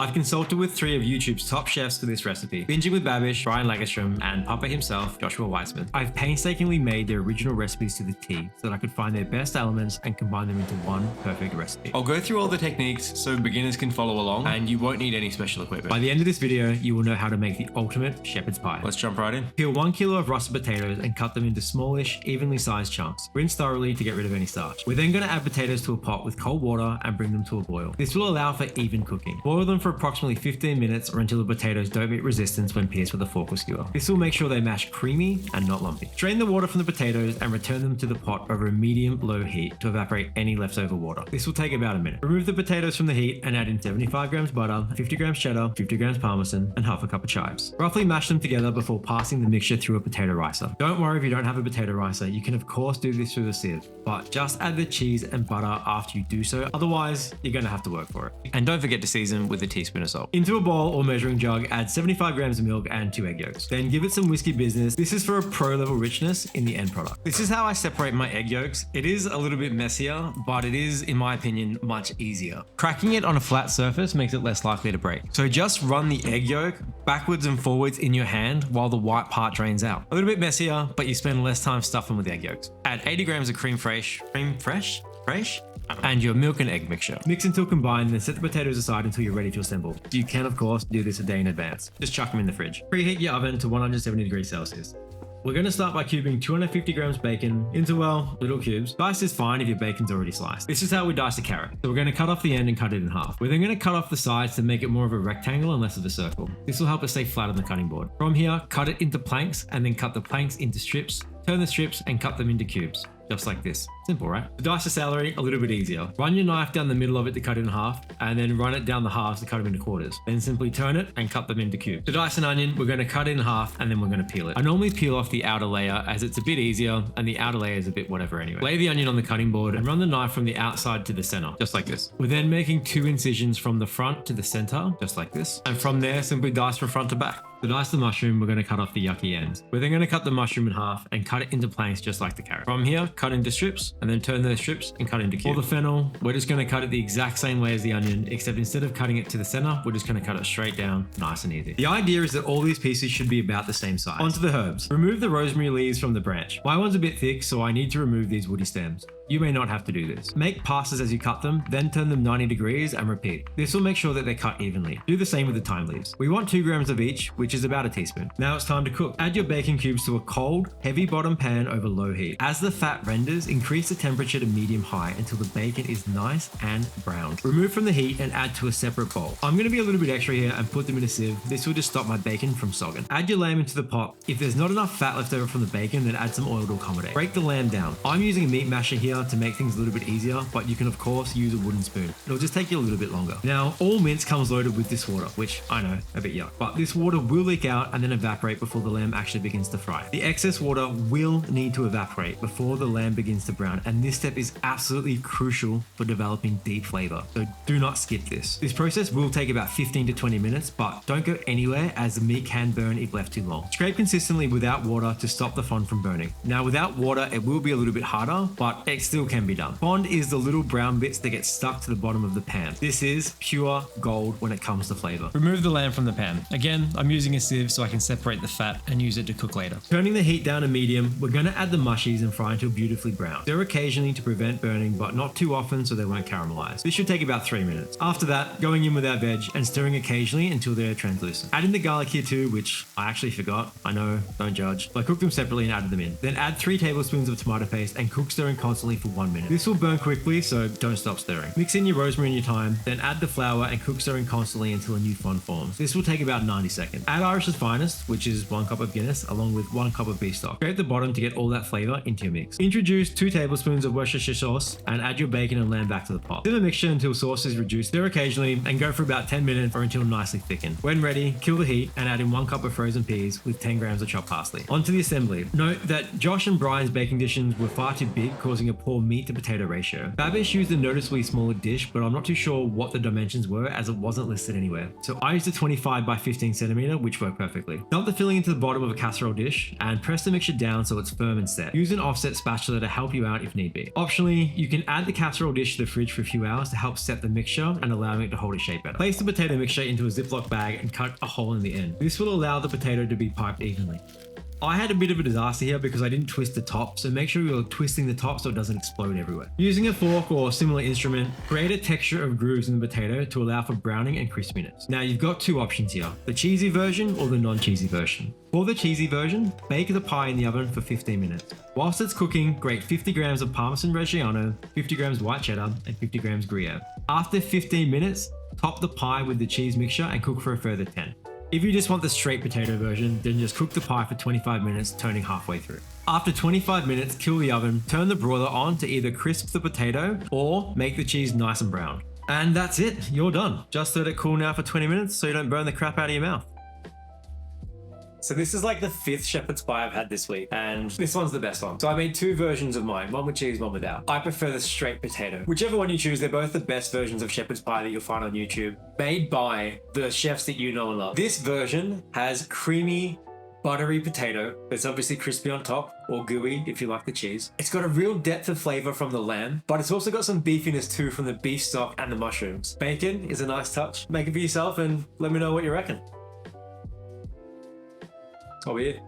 I've consulted with 3 of YouTube's top chefs for this recipe, Binging with Babish, Brian Lagerstrom, and Papa himself, Josh Weissman. I've painstakingly made their original recipes to the T so that I could find their best elements and combine them into one perfect recipe. I'll go through all the techniques so beginners can follow along, and you won't need any special equipment. By the end of this video, you will know how to make the ultimate shepherd's pie. Let's jump right in. Peel 1 kilo of russet potatoes and cut them into smallish, evenly sized chunks. Rinse thoroughly to get rid of any starch. We're then going to add potatoes to a pot with cold water and bring them to a boil. This will allow for even cooking. Boil them for approximately 15 minutes or until the potatoes don't meet resistance when pierced with a fork or skewer. This will make sure they mash creamy and not lumpy. Drain the water from the potatoes and return them to the pot over a medium-low heat to evaporate any leftover water. This will take about a minute. Remove the potatoes from the heat and add in 75 grams butter, 50 grams cheddar, 50 grams parmesan, and half a cup of chives. Roughly mash them together before passing the mixture through a potato ricer. Don't worry if you don't have a potato ricer, you can of course do this through the sieve, but just add the cheese and butter after you do so, otherwise you're going to have to work for it. And don't forget to season with a teaspoon of salt. Into a bowl or measuring jug, add 75 grams of milk and 2 egg yolks. Then give it some whiskey business. This is for a pro level richness in the end product. This is how I separate my egg yolks. It is a little bit messier, but it is, in my opinion, much easier. Cracking it on a flat surface makes it less likely to break. So just run the egg yolk backwards and forwards in your hand while the white part drains out. A little bit messier, but you spend less time stuffing with egg yolks. Add 80 grams of creme fraiche, and your milk and egg mixture. Mix until combined, then set the potatoes aside until you're ready to assemble. You can, of course, do this a day in advance. Just chuck them in the fridge. Preheat your oven to 170 degrees Celsius. We're going to start by cubing 250 grams bacon into, well, little cubes. Dice is fine if your bacon's already sliced. This is how we dice a carrot. So we're going to cut off the end and cut it in half. We're then going to cut off the sides to make it more of a rectangle and less of a circle. This will help us stay flat on the cutting board. From here, cut it into planks and then cut the planks into strips. Turn the strips and cut them into cubes. Just like this. Simple, right? To dice the celery, a little bit easier. Run your knife down the middle of it to cut it in half, and then run it down the halves to cut them into quarters. Then simply turn it and cut them into cubes. To dice an onion, we're going to cut it in half, and then we're going to peel it. I normally peel off the outer layer as it's a bit easier, and the outer layer is a bit whatever anyway. Lay the onion on the cutting board and run the knife from the outside to the center, just like this. We're then making 2 incisions from the front to the center, just like this. And from there, simply dice from front to back. To dice the mushroom, we're going to cut off the yucky ends. We're then going to cut the mushroom in half and cut it into planks just like the carrot. From here, cut into strips and then turn those strips and cut into cubes. For the fennel, we're just going to cut it the exact same way as the onion, except instead of cutting it to the center, we're just going to cut it straight down, nice and easy. The idea is that all these pieces should be about the same size. Onto the herbs. Remove the rosemary leaves from the branch. My one's a bit thick, so I need to remove these woody stems. You may not have to do this. Make passes as you cut them, then turn them 90 degrees and repeat. This will make sure that they're cut evenly. Do the same with the thyme leaves. We want 2 grams of each, which is about a teaspoon. Now it's time to cook. Add your bacon cubes to a cold, heavy bottom pan over low heat. As the fat renders, increase the temperature to medium-high until the bacon is nice and browned. Remove from the heat and add to a separate bowl. I'm going to be a little bit extra here and put them in a sieve. This will just stop my bacon from sogging. Add your lamb into the pot. If there's not enough fat left over from the bacon, then add some oil to accommodate. Break the lamb down. I'm using a meat masher here to make things a little bit easier, but you can of course use a wooden spoon. It'll just take you a little bit longer. Now, all mince comes loaded with this water, which I know, a bit yuck, but this water will leak out and then evaporate before the lamb actually begins to fry. The excess water will need to evaporate before the lamb begins to brown, and this step is absolutely crucial for developing deep flavor, so do not skip this. This process will take about 15 to 20 minutes, but don't go anywhere as the meat can burn if left too long. Scrape consistently without water to stop the fond from burning. Now, without water, it will be a little bit harder, but it still can be done. Fond is the little brown bits that get stuck to the bottom of the pan. This is pure gold when it comes to flavor. Remove the lamb from the pan. Again, I'm using a sieve so I can separate the fat and use it to cook later. Turning the heat down to medium, we're going to add the mushies and fry until beautifully brown. Stir occasionally to prevent burning, but not too often so they won't caramelize. This should take about 3 minutes. After that, going in with our veg and stirring occasionally until they're translucent. Add in the garlic here too, which I actually forgot. I know, don't judge. But I cooked them separately and added them in. Then add 3 tablespoons of tomato paste and cook stirring constantly for 1 minute. This will burn quickly, so don't stop stirring. Mix in your rosemary and your thyme, then add the flour and cook stirring constantly until a new fond forms. This will take about 90 seconds. Add Irish's Finest, which is 1 cup of Guinness, along with 1 cup of beef stock. Scrape the bottom to get all that flavor into your mix. Introduce 2 tablespoons of Worcestershire sauce and add your bacon and lamb back to the pot. Stir the mixture until sauce is reduced. Stir occasionally and go for about 10 minutes or until nicely thickened. When ready, kill the heat and add in 1 cup of frozen peas with 10 grams of chopped parsley. Onto the assembly. Note that Josh and Brian's baking dishes were far too big, causing a poor meat to potato ratio. Babish used a noticeably smaller dish, but I'm not too sure what the dimensions were as it wasn't listed anywhere. So I used a 25 by 15 centimeter, which worked perfectly. Dump the filling into the bottom of a casserole dish and press the mixture down so it's firm and set. Use an offset spatula to help you out overnight if need be. Optionally, you can add the casserole dish to the fridge for a few hours to help set the mixture and allowing it to hold its shape better. Place the potato mixture into a Ziploc bag and cut a hole in the end. This will allow the potato to be piped evenly. I had a bit of a disaster here because I didn't twist the top, so make sure you're twisting the top so it doesn't explode everywhere. Using a fork or similar instrument, create a texture of grooves in the potato to allow for browning and crispiness. Now you've got two options here, the cheesy version or the non-cheesy version. For the cheesy version, bake the pie in the oven for 15 minutes. Whilst it's cooking, grate 50 grams of Parmesan Reggiano, 50 grams white cheddar, and 50 grams Gruyere. After 15 minutes, top the pie with the cheese mixture and cook for a further 10. If you just want the straight potato version, then just cook the pie for 25 minutes, turning halfway through. After 25 minutes, kill the oven, turn the broiler on to either crisp the potato or make the cheese nice and brown. And that's it, you're done. Just let it cool now for 20 minutes so you don't burn the crap out of your mouth. So this is like the 5th shepherd's pie I've had this week, and this one's the best one. So I made 2 versions of mine, one with cheese, one without. I prefer the straight potato. Whichever one you choose, they're both the best versions of shepherd's pie that you'll find on YouTube, made by the chefs that you know and love. This version has creamy, buttery potato that's obviously crispy on top, or gooey if you like the cheese. It's got a real depth of flavor from the lamb, but it's also got some beefiness too from the beef stock and the mushrooms. Bacon is a nice touch. Make it for yourself and let me know what you reckon. Over here.